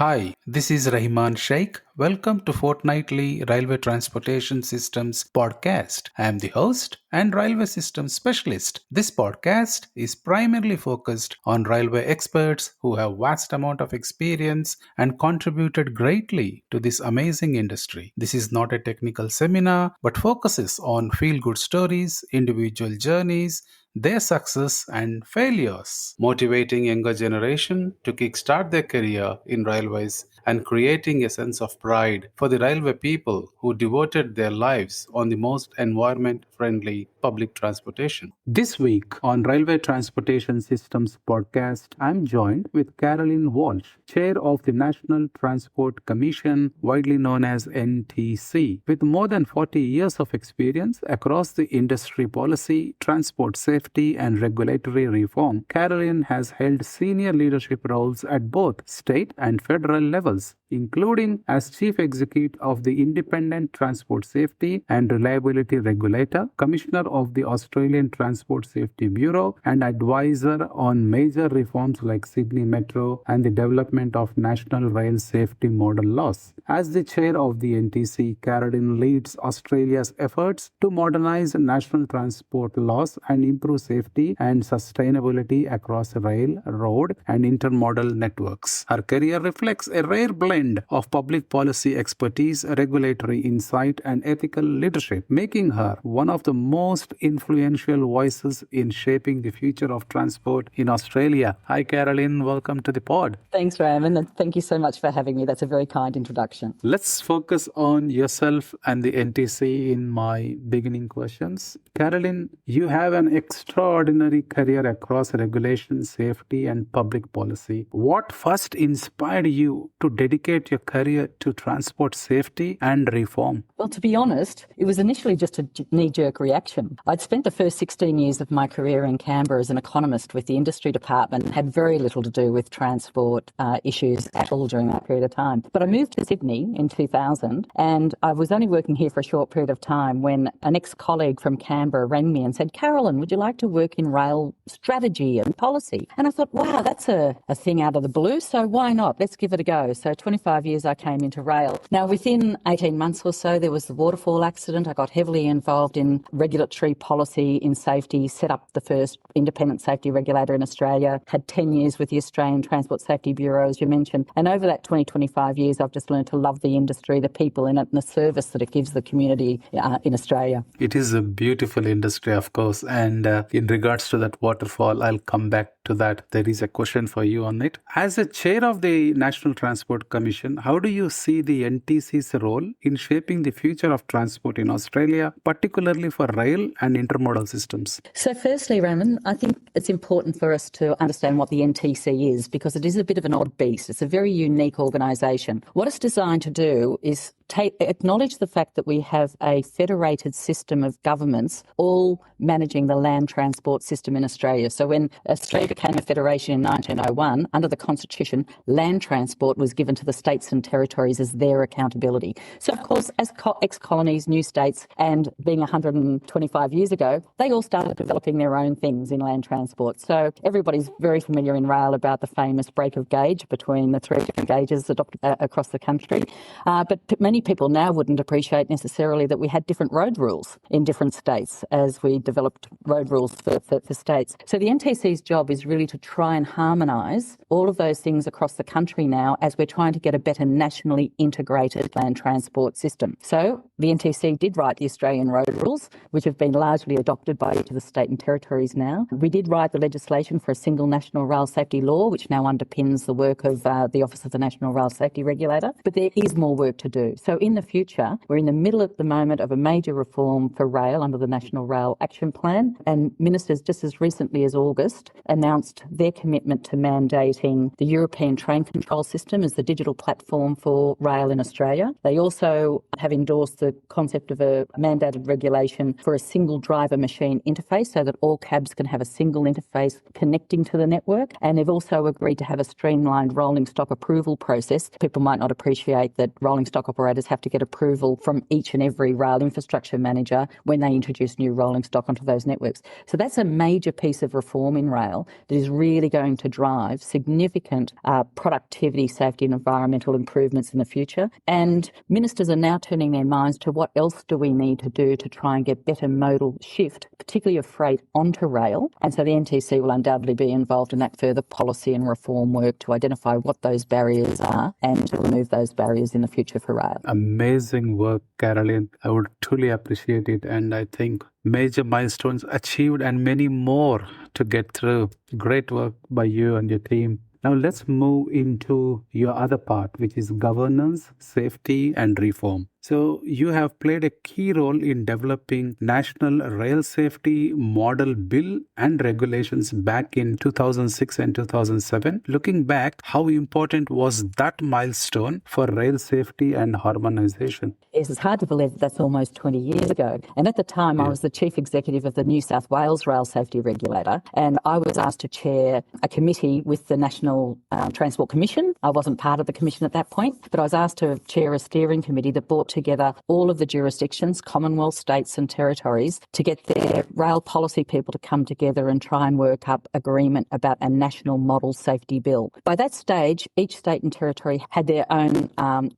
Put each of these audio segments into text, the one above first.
Hi, this is Rahman Sheikh. Welcome to Fortnightly Railway Transportation Systems podcast. I am the host and railway systems specialist. This podcast is primarily focused on railway experts who have vast amount of experience and contributed greatly to this amazing industry. This is not a technical seminar but focuses on feel-good stories, individual journeys, their success and failures, motivating younger generation to kickstart their career in railways and creating a sense of pride for the railway people who devoted their lives on the most environment-friendly public transportation. This week on Railway Transportation Systems podcast, I'm joined with Carolyn Walsh, Chair of the National Transport Commission, widely known as NTC. With more than 40 years of experience across the industry policy, transport safety, and regulatory reform, Carolyn has held senior leadership roles at both state and federal levels, including as Chief Executive of the Independent Transport Safety and Reliability Regulator, Commissioner of the Australian Transport Safety Bureau, and advisor on major reforms like Sydney Metro and the development of National Rail Safety Model laws. As the chair of the NTC, Carolyn leads Australia's efforts to modernize national transport laws and improve safety and sustainability across rail, road, and intermodal networks. Her career reflects a rare blend of public policy expertise, regulatory insight, and ethical leadership, making her one of the most influential voices in shaping the future of transport in Australia. Hi, Carolyn. Welcome to the pod. Thanks, Raymond, and thank you so much for having me. That's a very kind introduction. Let's focus on yourself and the NTC in my beginning questions. Carolyn, you have an extraordinary career across regulation, safety, and public policy. What first inspired you to dedicate your career to transport safety and reform? Well, to be honest, it was initially just a knee-jerk reaction. I'd spent the first 16 years of my career in Canberra as an economist with the industry department and had very little to do with transport issues at all during that period of time. But I moved to Sydney in 2000 and I was only working here for a short period of time when an ex-colleague from Canberra rang me and said, "Carolyn, would you like to work in rail strategy and policy?" And I thought, wow, that's a thing out of the blue, so why not? Let's give it a go. So 25 years I came into rail. Now, within 18 months or so, there was the Waterfall accident. I got heavily involved in regulatory policy in safety, set up the first independent safety regulator in Australia, had 10 years with the Australian Transport Safety Bureau, as you mentioned. And over that 25 years, I've just learned to love the industry, the people in it, and the service that it gives the community in Australia. It is a beautiful industry, of course. And in regards to that Waterfall, I'll come back to that. There is a question for you on it. As a chair of the National Transport Commission, how do you see the NTC's role in shaping the future of transport in Australia, particularly for rail and intermodal systems? So firstly, Raymond, I think it's important for us to understand what the NTC is because it is a bit of an odd beast. It's a very unique organisation. What it's designed to do is acknowledge the fact that we have a federated system of governments all managing the land transport system in Australia. So when Australia became a federation in 1901, under the Constitution, land transport was given to the states and territories as their accountability. So, of course, as ex-colonies, new states, and being 125 years ago, they all started developing their own things in land transport. So everybody's very familiar in rail about the famous break of gauge between the three different gauges adopted across the country. But many people now wouldn't appreciate necessarily that we had different road rules in different states as we developed road rules for states. So the NTC's job is really to try and harmonise all of those things across the country now as we're trying to get a better nationally integrated land transport system. So the NTC did write the Australian road rules, which have been largely adopted by each of the state and territories now. We did write the legislation for a single national rail safety law, which now underpins the work of the Office of the National Rail Safety Regulator. But there is more work to do. So in the future, we're in the middle at the moment of a major reform for rail under the National Rail Action Plan, and ministers just as recently as August announced their commitment to mandating the European Train Control System as the digital platform for rail in Australia. They also have endorsed the concept of a mandated regulation for a single driver machine interface so that all cabs can have a single interface connecting to the network. And they've also agreed to have a streamlined rolling stock approval process. People might not appreciate that rolling stock operators have to get approval from each and every rail infrastructure manager when they introduce new rolling stock onto those networks. So that's a major piece of reform in rail that is really going to drive significant productivity, safety and environment environmental improvements in the future. And ministers are now turning their minds to what else do we need to do to try and get better modal shift, particularly of freight, onto rail. And so the NTC will undoubtedly be involved in that further policy and reform work to identify what those barriers are and to remove those barriers in the future for rail. Amazing work, Carolyn. I would truly appreciate it. And I think major milestones achieved and many more to get through. Great work by you and your team. Now let's move into your other part, which is governance, safety, and reform. So you have played a key role in developing National Rail Safety Model Bill and regulations back in 2006 and 2007. Looking back, how important was that milestone for rail safety and harmonization? Yes, it's hard to believe that that's almost 20 years ago. And at the time, I was the Chief Executive of the New South Wales Rail Safety Regulator, and I was asked to chair a committee with the National Transport Commission. I wasn't part of the commission at that point, but I was asked to chair a steering committee that brought together all of the jurisdictions, Commonwealth, states and territories, to get their rail policy people to come together and try and work up agreement about a national model safety bill. By that stage, each state and territory had their own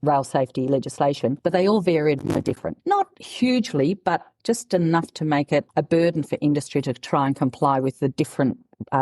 rail safety legislation, but they all varied and were different. Not hugely, but just enough to make it a burden for industry to try and comply with the different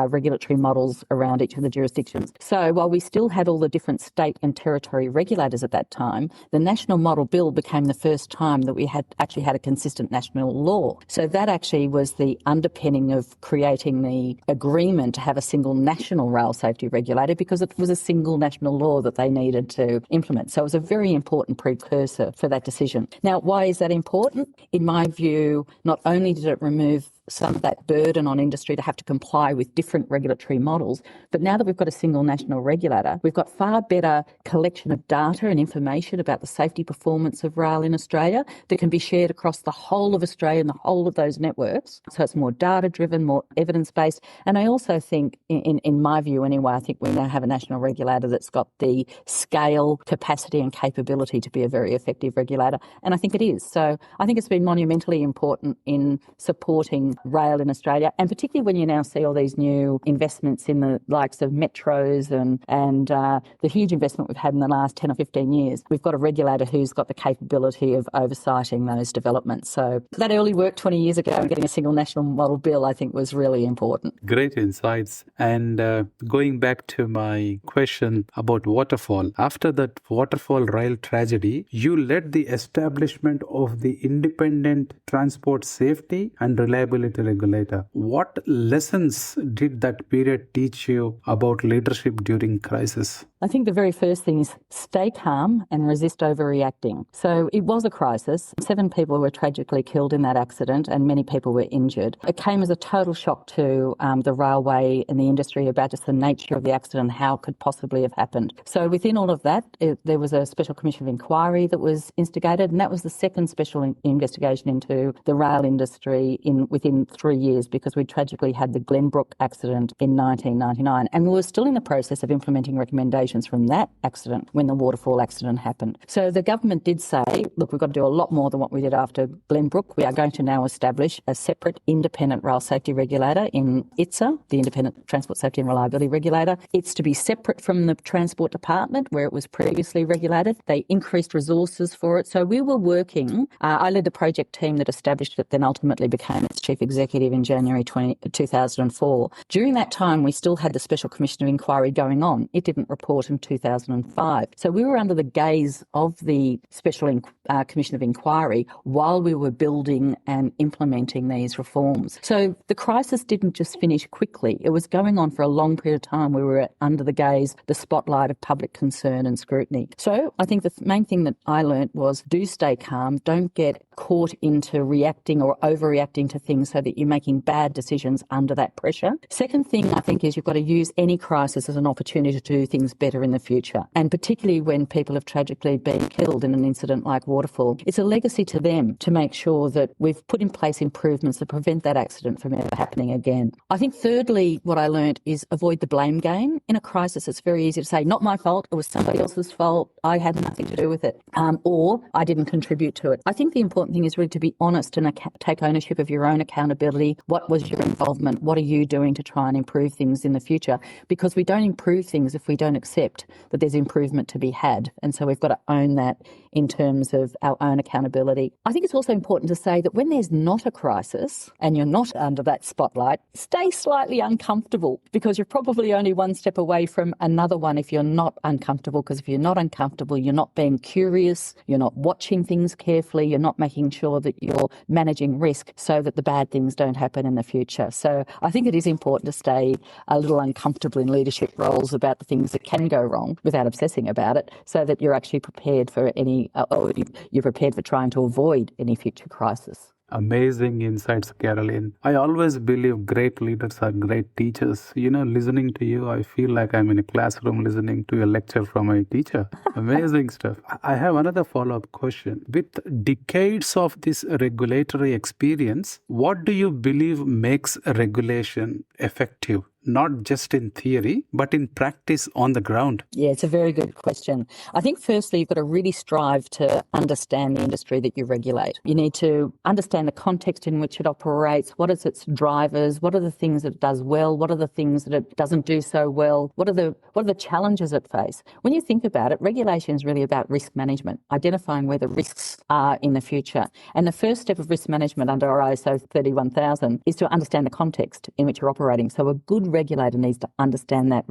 regulatory models around each of the jurisdictions. So while we still had all the different state and territory regulators at that time, the National Model Bill became the first time that we had actually had a consistent national law. So that actually was the underpinning of creating the agreement to have a single national rail safety regulator, because it was a single national law that they needed to implement. So it was a very important precursor for that decision. Now, why is that important? In my view, not only did it remove some of that burden on industry to have to comply with different regulatory models, but now that we've got a single national regulator, we've got far better collection of data and information about the safety performance of rail in Australia that can be shared across the whole of Australia and the whole of those networks. So it's more data-driven, more evidence-based. And I also think, in my view anyway, I think we now have a national regulator that's got the scale, capacity and capability to be a very effective regulator. And I think it is. So I think it's been monumentally important in supporting rail in Australia, and particularly when you now see all these new investments in the likes of metros and the huge investment we've had in the last 10 or 15 years. We've got a regulator who's got the capability of oversighting those developments. So that early work 20 years ago and getting a single national model bill, I think, was really important. Great insights. And going back to my question about Waterfall, after that Waterfall rail tragedy, you led the establishment of the Independent Transport Safety and Reliability Regulator. What lessons did that period teach you about leadership during crisis? I think the very first thing is stay calm and resist overreacting. So it was a crisis. 7 people were tragically killed in that accident and many people were injured. It came as a total shock to the railway and the industry about just the nature of the accident and how it could possibly have happened. So within all of that, there was a special commission of inquiry that was instigated, and that was the second special investigation into the rail industry within 3 years, because we tragically had the Glenbrook accident in 1999, and we were still in the process of implementing recommendations from that accident when the Waterfall accident happened. So the government did say, look, we've got to do a lot more than what we did after Glenbrook. We are going to now establish a separate independent rail safety regulator in ITSA, the Independent Transport Safety and Reliability Regulator. It's to be separate from the Transport Department where it was previously regulated. They increased resources for it. So we were working, I led the project team that established it, then ultimately became its chief executive in January 2004. During that time, we still had the Special Commission of Inquiry going on. It didn't report in 2005. So we were under the gaze of the Special Commission of Inquiry while we were building and implementing these reforms. So the crisis didn't just finish quickly. It was going on for a long period of time. We were under the gaze, the spotlight of public concern and scrutiny. So I think the main thing that I learnt was do stay calm, don't get caught into reacting or overreacting to things so that you're making bad decisions under that pressure. Second thing I think is you've got to use any crisis as an opportunity to do things better in the future. And particularly when people have tragically been killed in an incident like Waterfall, it's a legacy to them to make sure that we've put in place improvements to prevent that accident from ever happening again. I think thirdly, what I learned is avoid the blame game. In a crisis, it's very easy to say, not my fault, it was somebody else's fault, I had nothing to do with it, or I didn't contribute to it. I think the important thing is really to be honest and take ownership of your own accountability. What was your involvement? What are you doing to try and improve things in the future? Because we don't improve things if we don't accept accept that there's improvement to be had. And so we've got to own that in terms of our own accountability. I think it's also important to say that when there's not a crisis and you're not under that spotlight, stay slightly uncomfortable, because you're probably only one step away from another one if you're not uncomfortable. Because if you're not uncomfortable, you're not being curious, you're not watching things carefully, you're not making sure that you're managing risk so that the bad things don't happen in the future. So I think it is important to stay a little uncomfortable in leadership roles about the things that can go wrong without obsessing about it, so that you're actually prepared for you're prepared for trying to avoid any future crisis. Amazing insights, Carolyn. I always believe great leaders are great teachers. Listening to you, I feel like I'm in a classroom listening to a lecture from a teacher. Amazing stuff. I have another follow-up question. With decades of this regulatory experience, what do you believe makes a regulation effective? Not just in theory, but in practice on the ground? Yeah, it's a very good question. I think firstly, you've got to really strive to understand the industry that you regulate. You need to understand the context in which it operates. What is its drivers? What are the things that it does well? What are the things that it doesn't do so well? What are the challenges it faces? When you think about it, regulation is really about risk management, identifying where the risks are in the future. And the first step of risk management under ISO 31000 is to understand the context in which you're operating. So a good regulator needs to understand that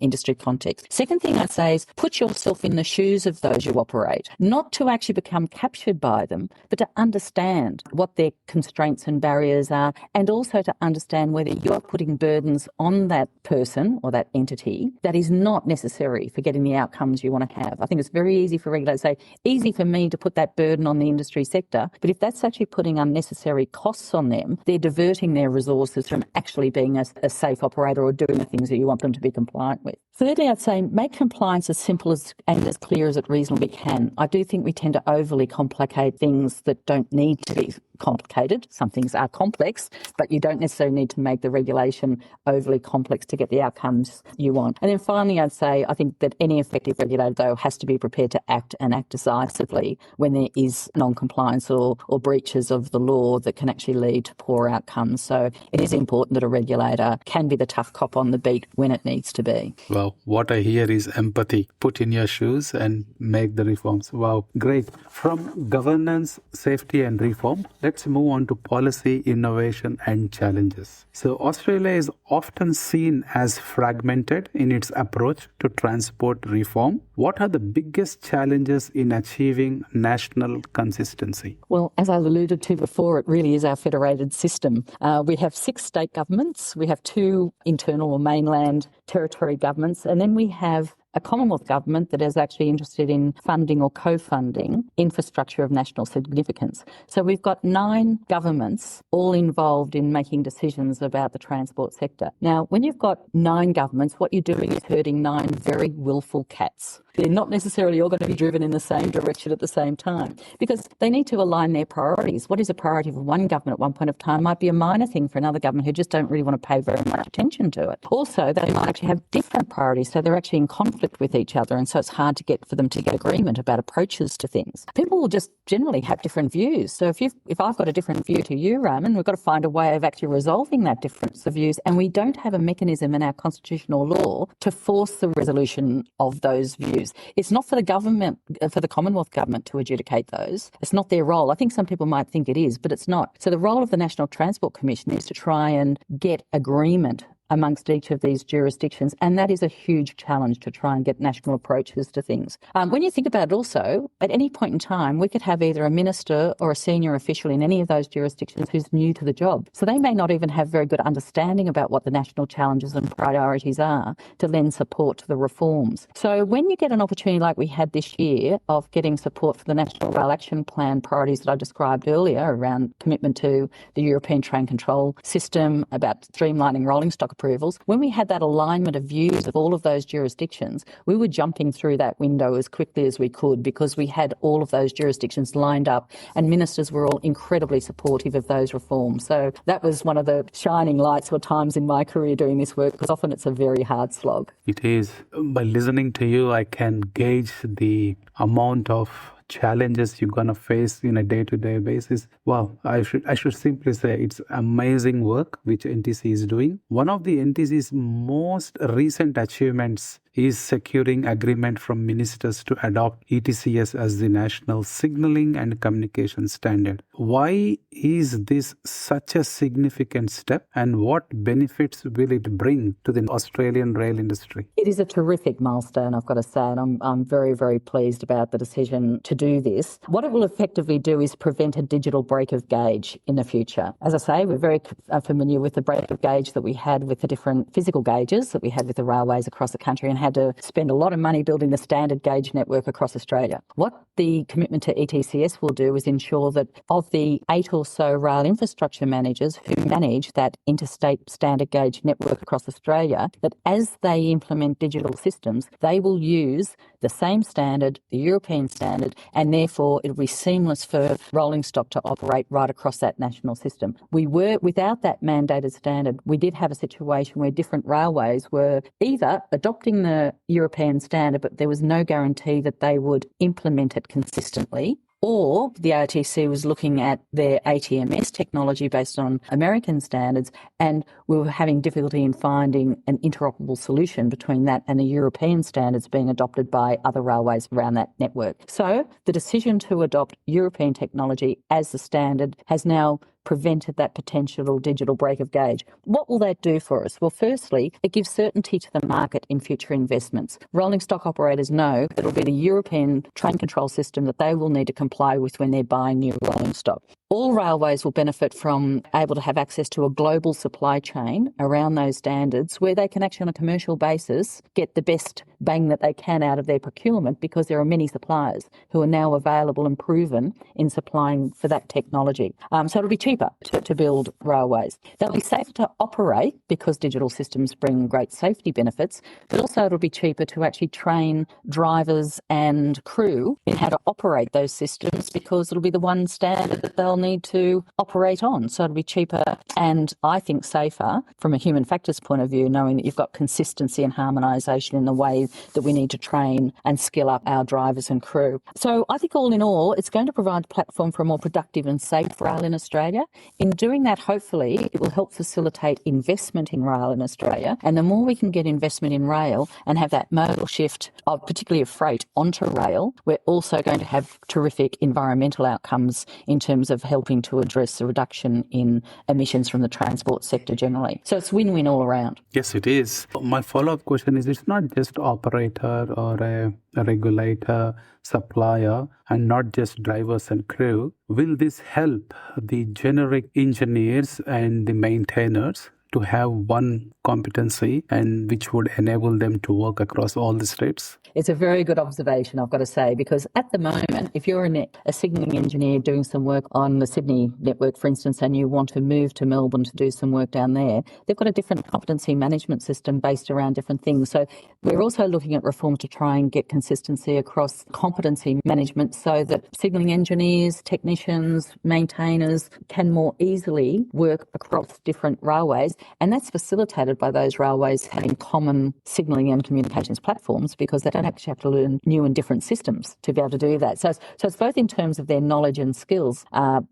industry context. Second thing I'd say is put yourself in the shoes of those you operate, not to actually become captured by them, but to understand what their constraints and barriers are, and also to understand whether you're putting burdens on that person or that entity that is not necessary for getting the outcomes you want to have. I think it's very easy for regulators to say, easy for me to put that burden on the industry sector, but if that's actually putting unnecessary costs on them, they're diverting their resources from actually being a safe operator or doing the things that you want them to be compliant with. Thirdly, I'd say make compliance as simple and as clear as it reasonably can. I do think we tend to overly complicate things that don't need to be complicated. Some things are complex, but you don't necessarily need to make the regulation overly complex to get the outcomes you want. And then finally, I'd say I think that any effective regulator, though, has to be prepared to act decisively when there is non-compliance or breaches of the law that can actually lead to poor outcomes. So it is important that a regulator can be the tough cop on the beat when it needs to be. Wow, what I hear is empathy. Put in your shoes and make the reforms. Wow, great. From governance, safety and reform, let's move on to policy, innovation and challenges. So Australia is often seen as fragmented in its approach to transport reform. What are the biggest challenges in achieving national consistency? Well, as I alluded to before, it really is our federated system. We have 6 state governments, we have 2 internal or mainland territory governments, and then we have a Commonwealth government that is actually interested in funding or co-funding infrastructure of national significance. So we've got 9 governments all involved in making decisions about the transport sector. Now, when you've got 9 governments, what you're doing is herding 9 very willful cats. They're not necessarily all going to be driven in the same direction at the same time, because they need to align their priorities. What is a priority for one government at one point of time might be a minor thing for another government who just don't really want to pay very much attention to it. Also, they might actually have different priorities, so they're actually in conflict with each other, and so it's hard for them to get agreement about approaches to things. People will just generally have different views. So if I've got a different view to you, Raman, we've got to find a way of actually resolving that difference of views, and we don't have a mechanism in our constitutional law to force the resolution of those views. It's not for the government, for the Commonwealth government to adjudicate those. It's not their role. I think some people might think it is, but it's not. So the role of the National Transport Commission is to try and get agreement amongst each of these jurisdictions, and that is a huge challenge to try and get national approaches to things. When you think about it also, at any point in time, we could have either a minister or a senior official in any of those jurisdictions who's new to the job. So they may not even have very good understanding about what the national challenges and priorities are to lend support to the reforms. So when you get an opportunity like we had this year of getting support for the National Rail Action Plan priorities that I described earlier around commitment to the European train control system, about streamlining rolling stock approvals, when we had that alignment of views of all of those jurisdictions, we were jumping through that window as quickly as we could because we had all of those jurisdictions lined up and ministers were all incredibly supportive of those reforms. So that was one of the shining lights or times in my career doing this work, because often it's a very hard slog. It is. By listening to you, I can gauge the amount of challenges you're going to face in a day-to-day basis. Wow, I should simply say it's amazing work which NTC is doing. One of the NTC's most recent achievements is securing agreement from ministers to adopt ETCS as the national signaling and communication standard. Why is this such a significant step, and what benefits will it bring to the Australian rail industry? It is a terrific milestone, I've got to say, and I'm very, very pleased about the decision to do this. What it will effectively do is prevent a digital break of gauge in the future. As I say, we're very familiar with the break of gauge that we had with the different physical gauges that we had with the railways across the country, and had to spend a lot of money building the standard gauge network across Australia. What the commitment to ETCS will do is ensure that of the 8 or so rail infrastructure managers who manage that interstate standard gauge network across Australia, that as they implement digital systems, they will use the same standard, the European standard, and therefore it'll be seamless for rolling stock to operate right across that national system. Without that mandated standard, we did have a situation where different railways were either adopting the European standard, but there was no guarantee that they would implement it consistently, or the RTC was looking at their ATMS technology based on American standards, and we were having difficulty in finding an interoperable solution between that and the European standards being adopted by other railways around that network. So the decision to adopt European technology as the standard has now prevented that potential digital break of gauge. What will that do for us? Well, firstly, it gives certainty to the market in future investments. Rolling stock operators know that it'll be the European train control system that they will need to comply with when they're buying new rolling stock. All railways will benefit from able to have access to a global supply chain around those standards where they can actually on a commercial basis get the best bang that they can out of their procurement, because there are many suppliers who are now available and proven in supplying for that technology. So it'll be cheaper to build railways. They'll be safer to operate because digital systems bring great safety benefits, but also it'll be cheaper to actually train drivers and crew in how to operate those systems, because it'll be the one standard that they'll need to operate on. So it'll be cheaper and I think safer from a human factors point of view, knowing that you've got consistency and harmonisation in the way that we need to train and skill up our drivers and crew. So I think all in all, it's going to provide a platform for a more productive and safe rail in Australia. In doing that, hopefully, it will help facilitate investment in rail in Australia. And the more we can get investment in rail and have that modal shift, particularly of freight, onto rail, we're also going to have terrific environmental outcomes in terms of helping to address the reduction in emissions from the transport sector generally. So it's win-win all around. Yes, it is. My follow-up question is, it's not just operator or a regulator, supplier, and not just drivers and crew. Will this help the generic engineers and the maintainers to have one competency, and which would enable them to work across all the states? It's a very good observation, I've got to say, because at the moment, if you're a signalling engineer doing some work on the Sydney network, for instance, and you want to move to Melbourne to do some work down there, they've got a different competency management system based around different things. So we're also looking at reform to try and get consistency across competency management so that signalling engineers, technicians, maintainers can more easily work across different railways. And that's facilitated by those railways having common signalling and communications platforms, because they don't actually have to learn new and different systems to be able to do that. So it's both in terms of their knowledge and skills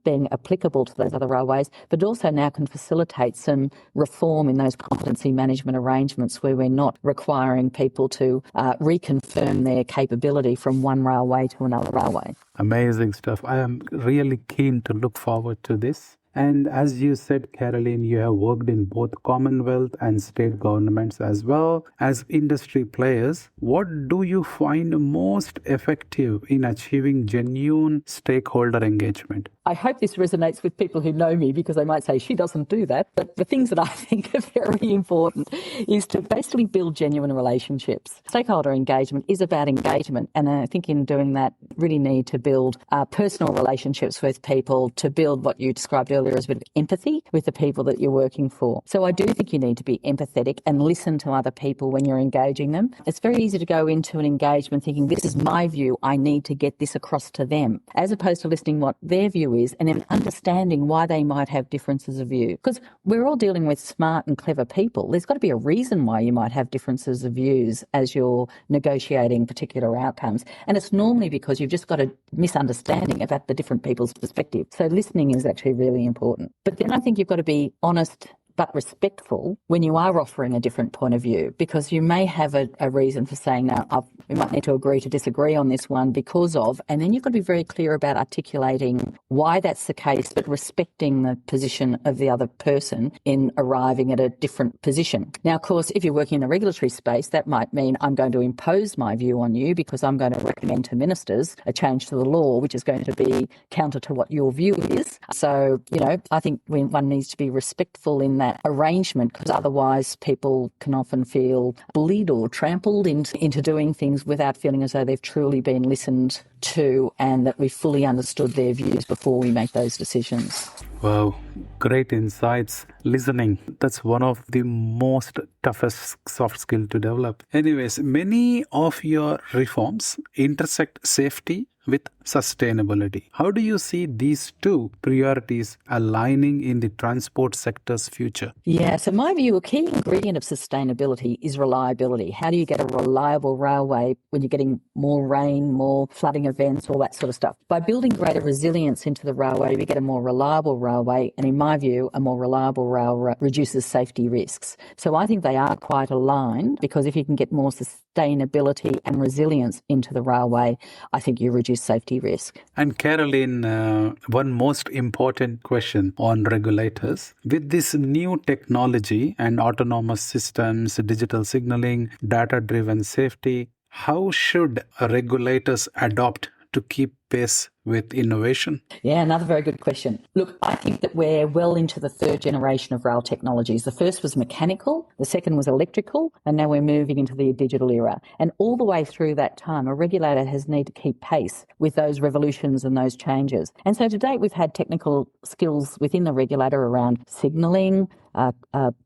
being applicable to those other railways, but also now can facilitate some reform in those competency management arrangements where we're not requiring people to reconfirm their capability from one railway to another railway. Amazing stuff. I am really keen to look forward to this. And as you said, Carolyn, you have worked in both Commonwealth and state governments as well as industry players. What do you find most effective in achieving genuine stakeholder engagement? I hope this resonates with people who know me, because they might say she doesn't do that. But the things that I think are very important is to basically build genuine relationships. Stakeholder engagement is about engagement. And I think in doing that, really need to build personal relationships with people, to build what you described earlier as a bit of empathy with the people that you're working for. So I do think you need to be empathetic and listen to other people when you're engaging them. It's very easy to go into an engagement thinking, this is my view, I need to get this across to them, as opposed to listening what their view is and then understanding why they might have differences of view. Because we're all dealing with smart and clever people. There's got to be a reason why you might have differences of views as you're negotiating particular outcomes. And it's normally because you've just got a misunderstanding about the different people's perspective. So listening is actually really important. But then I think you've got to be honest but respectful when you are offering a different point of view, because you may have a reason for saying, now, we might need to agree to disagree on this one because of, and then you've got to be very clear about articulating why that's the case, but respecting the position of the other person in arriving at a different position. Now, of course, if you're working in the regulatory space, that might mean I'm going to impose my view on you because I'm going to recommend to ministers a change to the law, which is going to be counter to what your view is. So, I think one needs to be respectful in that arrangement, because otherwise people can often feel bullied or trampled into doing things without feeling as though they've truly been listened to and that we fully understood their views before we make those decisions. Wow, great insights. Listening, that's one of the most toughest soft skill to develop. Anyways, many of your reforms intersect safety with sustainability. How do you see these two priorities aligning in the transport sector's future? Yeah, so my view, a key ingredient of sustainability is reliability. How do you get a reliable railway when you're getting more rain, more flooding events, all that sort of stuff? By building greater resilience into the railway, we get a more reliable railway, and in my view, a more reliable railway reduces safety risks. So I think they are quite aligned, because if you can get more sustainability and resilience into the railway, I think you reduce safety risk. And Carolyn, one most important question on regulators. With this new technology and autonomous systems, digital signaling, data-driven safety, how should regulators adopt to keep pace with innovation? Yeah, another very good question. Look, I think that we're well into the third generation of rail technologies. The first was mechanical, the second was electrical, and now we're moving into the digital era. And all the way through that time, a regulator has need to keep pace with those revolutions and those changes. And so to date, we've had technical skills within the regulator around signalling,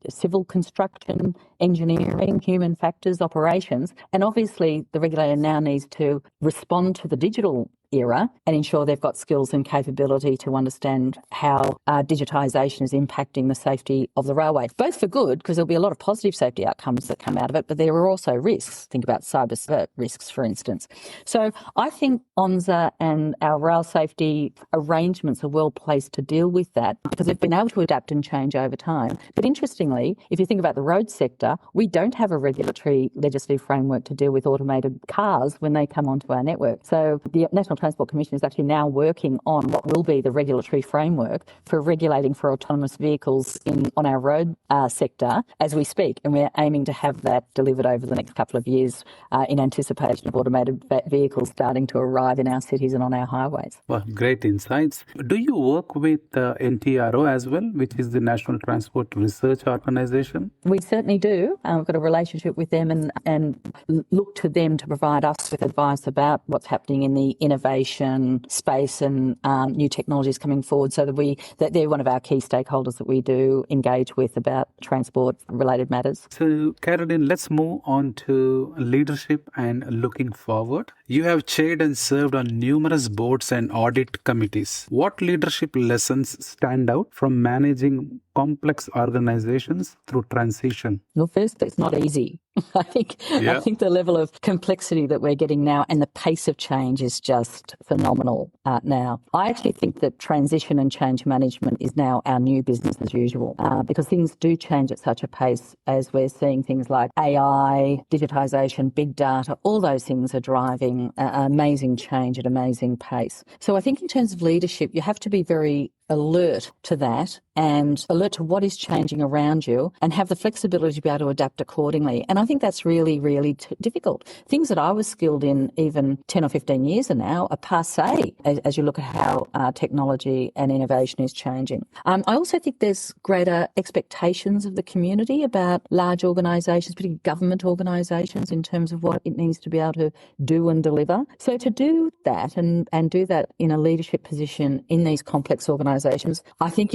civil construction, engineering, human factors, operations. And obviously, the regulator now needs to respond to the digital era and ensure they've got skills and capability to understand how digitisation is impacting the safety of the railway, both for good, because there'll be a lot of positive safety outcomes that come out of it, but there are also risks. Think about cyber risks, for instance. So I think ONSA and our rail safety arrangements are well placed to deal with that, because they've been able to adapt and change over time. But interestingly, if you think about the road sector, we don't have a regulatory legislative framework to deal with automated cars when they come onto our network. So the National Transport Commission is actually now working on what will be the regulatory framework for regulating for autonomous vehicles on our road sector as we speak. And we're aiming to have that delivered over the next couple of years in anticipation of automated vehicles starting to arrive in our cities and on our highways. Well, great insights. Do you work with NTRO as well, which is the National Transport Research Organization? We certainly do. We've got a relationship with them and look to them to provide us with advice about what's happening in the innovation space and new technologies coming forward, so that they're one of our key stakeholders that we do engage with about transport-related matters. So, Carolyn, let's move on to leadership and looking forward. You have chaired and served on numerous boards and audit committees. What leadership lessons stand out from managing complex organizations through transition? Well, first, it's not easy. I think the level of complexity that we're getting now and the pace of change is just phenomenal now. I actually think that transition and change management is now our new business as usual, because things do change at such a pace, as we're seeing things like AI, digitisation, big data, all those things are driving amazing change at amazing pace. So I think in terms of leadership, you have to be very alert to that and alert to what is changing around you and have the flexibility to be able to adapt accordingly. And I think that's really, really difficult. Things that I was skilled in even 10 or 15 years ago now are passé as you look at how technology and innovation is changing. I also think there's greater expectations of the community about large organisations, particularly government organisations, in terms of what it needs to be able to do and deliver. So to do that and do that in a leadership position in these complex organisations, I think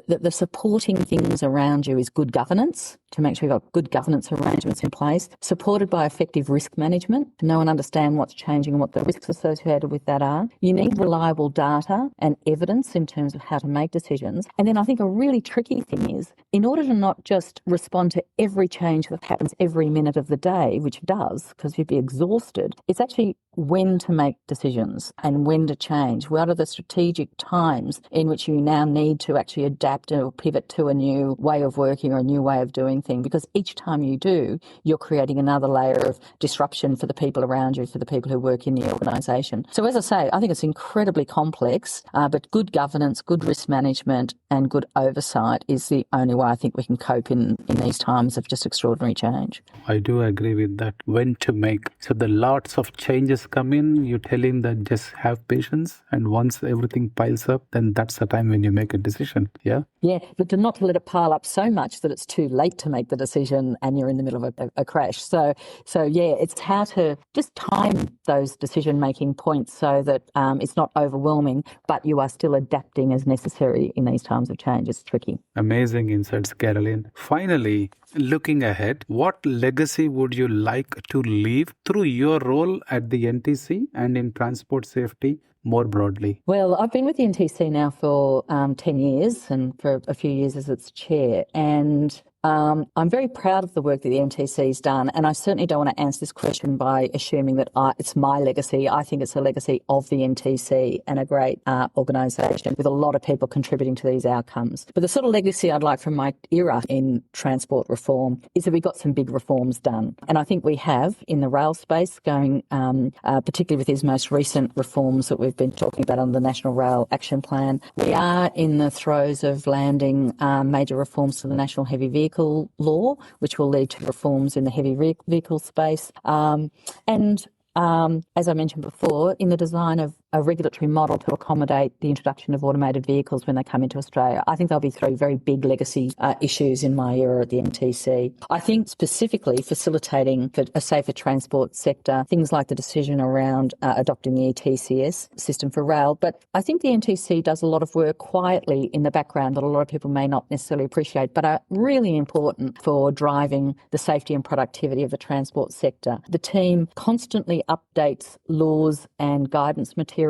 the supporting things around you is good governance, to make sure you've got good governance arrangements in place, supported by effective risk management, to know and understand what's changing and what the risks associated with that are. You need reliable data and evidence in terms of how to make decisions. And then I think a really tricky thing is, in order to not just respond to every change that happens every minute of the day, which it does, because you'd be exhausted, it's actually when to make decisions and when to change. What are the strategic times in which you now need to actually adapt or pivot to a new way of working or a new way of doing things? Because each time you do, you're creating another layer of disruption for the people around you, for the people who work in the organisation. So as I say, I think it's incredibly complex, but good governance, good risk management and good oversight is the only way I think we can cope in these times of just extraordinary change. I do agree with that. When to make. So the lots of changes come in, you tell him that just have patience, and once everything piles up, then that's the time when you make a decision. Yeah? Yeah, but not to let it pile up so much that it's too late to make the decision and you're in the middle of a crash. So yeah, it's how to just time those decision-making points so that it's not overwhelming, but you are still adapting as necessary in these times of change. It's tricky. Amazing insights, Carolyn. Finally, looking ahead, what legacy would you like to leave through your role at the NTC and in transport safety more broadly? Well, I've been with the NTC now for 10 years and for a few years as its chair. And I'm very proud of the work that the NTC's done, and I certainly don't want to answer this question by assuming that it's my legacy. I think it's a legacy of the NTC and a great organisation with a lot of people contributing to these outcomes. But the sort of legacy I'd like from my era in transport reform is that we got some big reforms done. And I think we have in the rail space going, particularly with these most recent reforms that we've been talking about on the National Rail Action Plan. We are in the throes of landing major reforms to the National Heavy Vehicle Law, which will lead to reforms in the heavy vehicle space. As I mentioned before, in the design of a regulatory model to accommodate the introduction of automated vehicles when they come into Australia. I think there'll be three very big legacy issues in my era at the NTC. I think specifically facilitating for a safer transport sector, things like the decision around adopting the ETCS system for rail. But I think the NTC does a lot of work quietly in the background that a lot of people may not necessarily appreciate, but are really important for driving the safety and productivity of the transport sector. The team constantly updates laws and guidance materials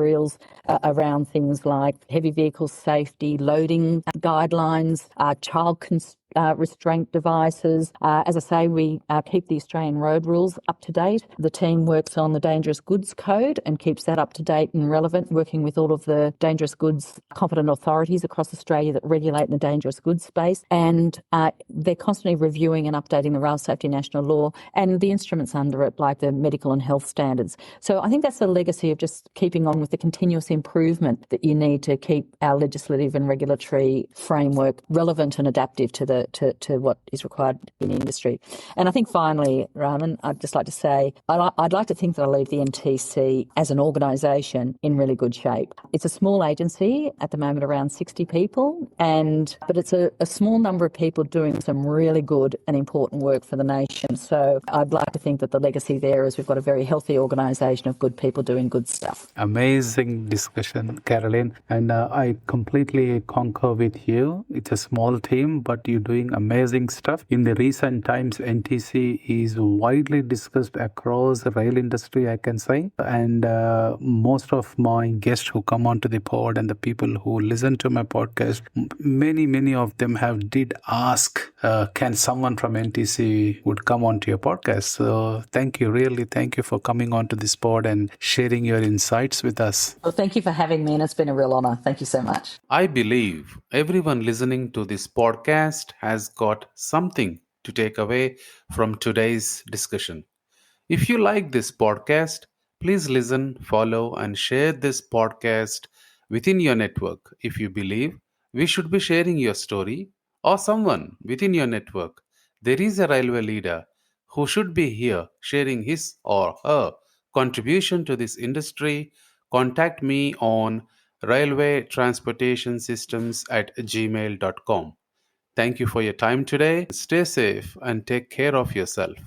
around things like heavy vehicle safety, loading guidelines, child restraint devices. As I say, we keep the Australian road rules up to date. The team works on the Dangerous Goods Code and keeps that up to date and relevant, working with all of the dangerous goods competent authorities across Australia that regulate in the dangerous goods space. And they're constantly reviewing and updating the Rail Safety National Law and the instruments under it, like the medical and health standards. So I think that's the legacy of just keeping on with the continuous improvement that you need to keep our legislative and regulatory framework relevant and adaptive to what is required in the industry. And I think finally, Raman, I'd just like to say, I'd like to think that I leave the NTC as an organisation in really good shape. It's a small agency at the moment, around 60 people, but it's a small number of people doing some really good and important work for the nation. So I'd like to think that the legacy there is we've got a very healthy organisation of good people doing good stuff. Amazing discussion, Carolyn. And I completely concur with you. It's a small team, but you're doing amazing stuff. In the recent times, NTC is widely discussed across the rail industry, I can say. And most of my guests who come onto the pod and the people who listen to my podcast, many of them did ask, can someone from NTC would come onto your podcast? So thank you, really thank you for coming onto this pod and sharing your insights with us. Well, thank you for having me, and it's been a real honour. Thank you so much. I believe everyone listening to this podcast has got something to take away from today's discussion. If you like this podcast, please listen, follow, and share this podcast within your network. If you believe we should be sharing your story or someone within your network, there is a railway leader who should be here sharing his or her contribution to this industry, contact me on railwaytransportationsystems@gmail.com. Thank you for your time today. Stay safe and take care of yourself.